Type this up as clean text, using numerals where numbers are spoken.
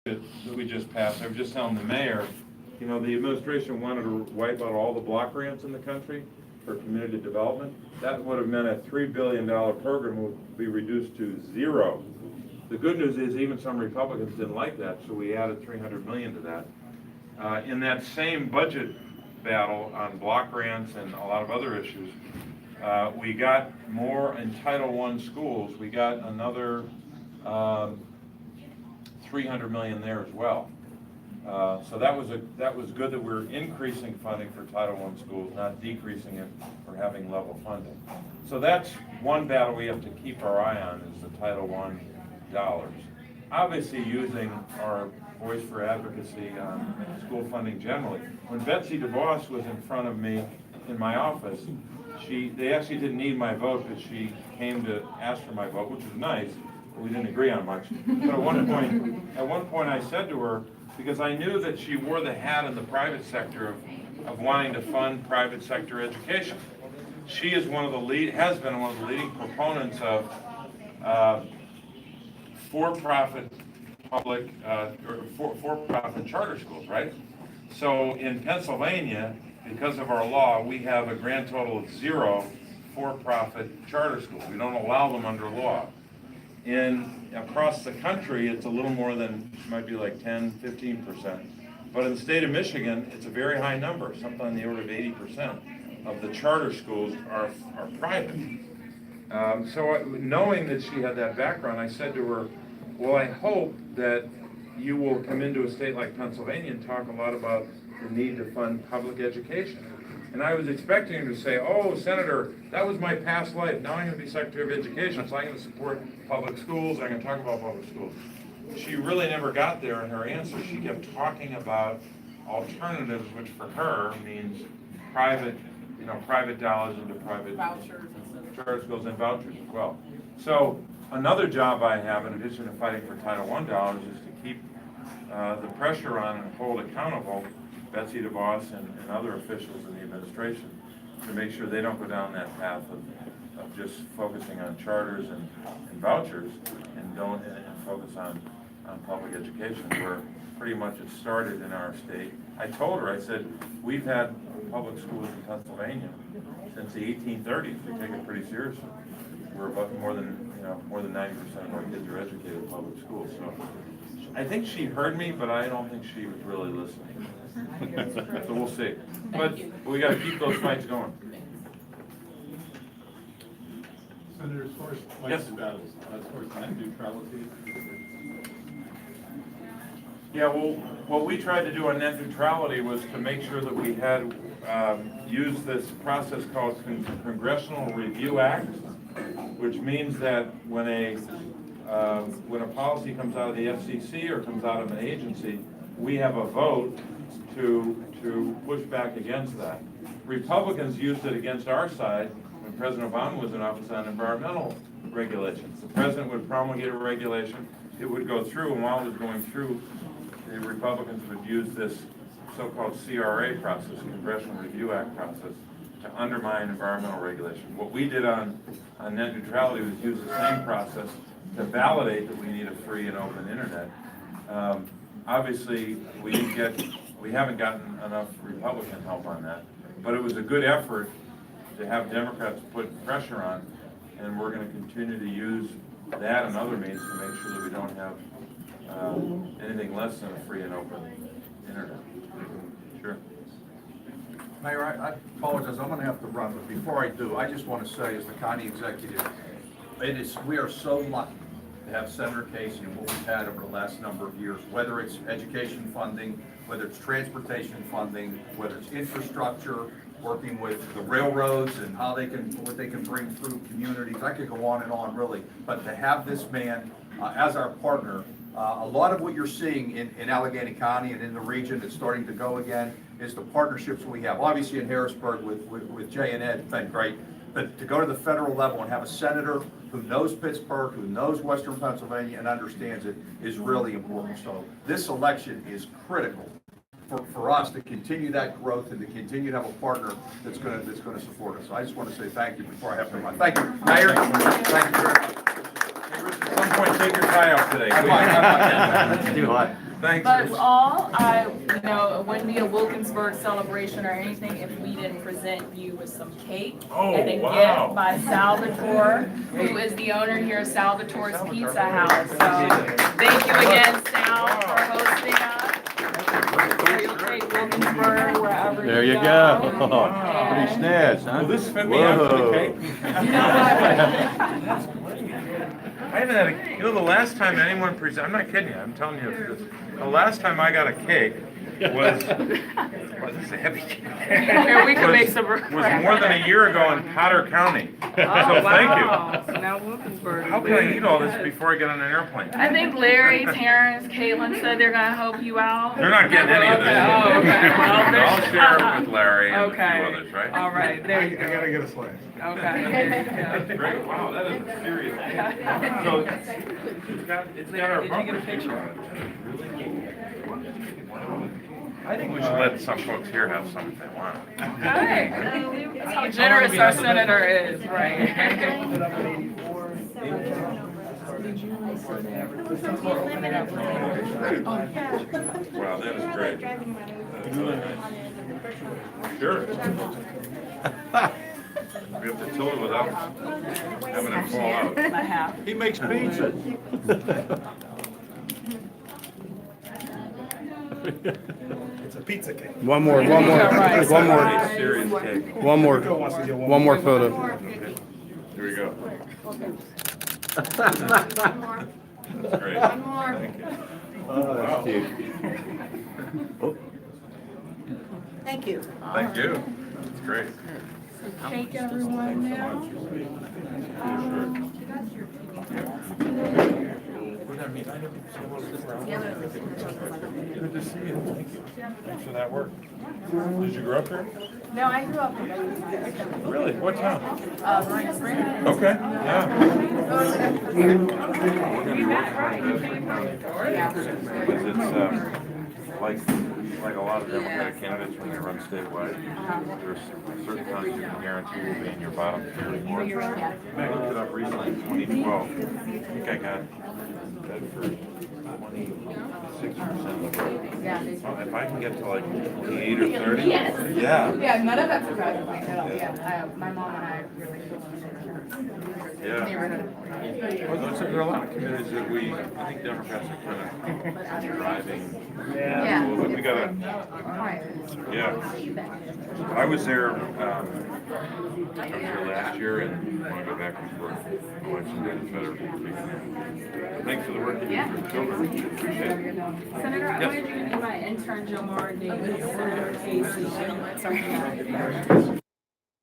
that we just passed, I was just telling the mayor, you know, the administration wanted to wipe out all the block grants in the country for community development. That would have meant a $3 billion program would be reduced to zero. The good news is even some Republicans didn't like that, so we added $300 million to that. In that same budget battle on block grants and a lot of other issues, we got more in Title I schools. We got another $300 million there as well. So that was good that we're increasing funding for Title I schools, not decreasing it or having level funding. So that's one battle we have to keep our eye on, is the Title I dollars. Obviously using our voice for advocacy on school funding generally. When Betsy DeVos was in front of me in my office, they actually didn't need my vote, but she came to ask for my vote, which was nice, but we didn't agree on much. But at one point I said to her, because I knew that she wore the hat in the private sector of wanting to fund private sector education. She is has been one of the leading proponents of for-profit public, or for-profit charter schools, right? So in Pennsylvania, because of our law, we have a grand total of 0 for-profit charter schools. We don't allow them under law. Across the country, it's a little more than, might be like 10, 15%. But in the state of Michigan, it's a very high number, something on the order of 80% of the charter schools are private. So knowing that she had that background, I said to her, well, I hope that you will come into a state like Pennsylvania and talk a lot about the need to fund public education. And I was expecting her to say, oh, Senator, that was my past life. Now I'm going to be Secretary of Education, so I'm going to support public schools. I'm going to talk about public schools. She really never got there in her answer. She kept talking about alternatives, which for her means private dollars into private vouchers charter schools and vouchers as well. So another job I have, in addition to fighting for Title I dollars, is to keep the pressure on and hold accountable Betsy DeVos and other officials in the administration to make sure they don't go down that path of just focusing on charters and vouchers and focus on public education, where pretty much it started in our state. I told her, I said, we've had public schools in Pennsylvania since the 1830s. We take it pretty seriously. We're about more than 90% of our kids are educated in public schools. So I think she heard me, but I don't think she was really listening. So we'll see. But we got to keep those fights going. Senator, as far as Yes. battles, as far as net neutrality. Yeah, well, what we tried to do on net neutrality was to make sure that we had used this process called Congressional Review Act, which means that when a policy comes out of the FCC or comes out of an agency, we have a vote to push back against that. Republicans used it against our side when President Obama was in office on environmental regulations. The president would promulgate a regulation, it would go through, and while it was going through, the Republicans would use this so-called CRA process, Congressional Review Act process, to undermine environmental regulation. What we did on net neutrality was use the same process to validate that we need a free and open internet. Obviously, we haven't gotten enough Republican help on that, but it was a good effort to have Democrats put pressure on, and we're going to continue to use that and other means to make sure that we don't have anything less than a free and open internet. Sure. Mayor, I apologize, I'm going to have to run, but before I do, I just want to say, as the county executive, we are so lucky to have Senator Casey and what we've had over the last number of years, whether it's education funding, whether it's transportation funding, whether it's infrastructure, working with the railroads and what they can bring through communities. I could go on and on, really, but to have this man as our partner, a lot of what you're seeing in Allegheny County and in the region that's starting to go again is the partnerships we have. Obviously in Harrisburg with Jay and Ed, it's been great. But to go to the federal level and have a senator who knows Pittsburgh, who knows Western Pennsylvania and understands it is really important. So this election is critical for us to continue that growth and to continue to have a partner that's going to support us. So I just want to say thank you before I have to run. Thank you, Mayor. Thank you very much. At some point, take your tie off today. I might. Thanks. But it wouldn't be a Wilkinsburg celebration or anything if we didn't present you with some cake Oh, and a wow. gift by Salvatore, who is the owner here of Salvatore's Pizza House. So thank you again, Sal, for hosting us. You'll take Wilkinsburg wherever There you go. And- Pretty snazzy, huh? Will this fit me after the Whoa. cake? I haven't had a, the last time anyone I'm not kidding you, I'm telling you this. The last time I got a cake was, well, this is a heavy cake. Here, we can make some. Was more than a year ago in Potter County. So thank you. So now Wilkinsburg. How can I eat all this before I get on an airplane? I think Larry, Terrence, Caitlin said they're gonna help you out. They're not getting any of this. Oh, okay. Well, I'll share it with Larry and a few Okay. others, right? All right, there you go. gotta get a slice. Okay. Great, wow, that is serious. So, it's got our. Did you get a picture? I think we should let some folks here have some if they want. Okay. That's how generous our senator is, right? Wow, that is great. Sure. We have to tilt it without having it fall out. I have. He makes pizza. It's a pizza cake. One more It's a serious cake. photo. Here we go. That's great. Thank you. Oh, that's cute. Thank you. Thank you. It's great. Thank everyone now. Good to see you. Thank you. Thanks for that work. Did you grow up here? No, I grew up in Really? What town? Marine Springs. Okay, yeah. We're gonna be working hard on this because it's like a lot of Democratic candidates when they run statewide. There's certain times you can guarantee will be in your bottom tier report. I looked it up recently in 2012. I think I got Bedford 26% of the vote. If I can get to like 28 or 30, Yes. yeah. Yeah, none of that surprises me at all. Yeah, my mom and I really feel Yeah. Well, there are a lot of communities that I think Democrats are kind of driving. Yeah. A little bit. We gotta, yeah. I was there last year and I want to go back and forth. Election day is better. Thanks for the work you do for the children. Appreciate it. Senator, I wanted you to meet my intern, Joe Davis, Senator Casey. Sorry.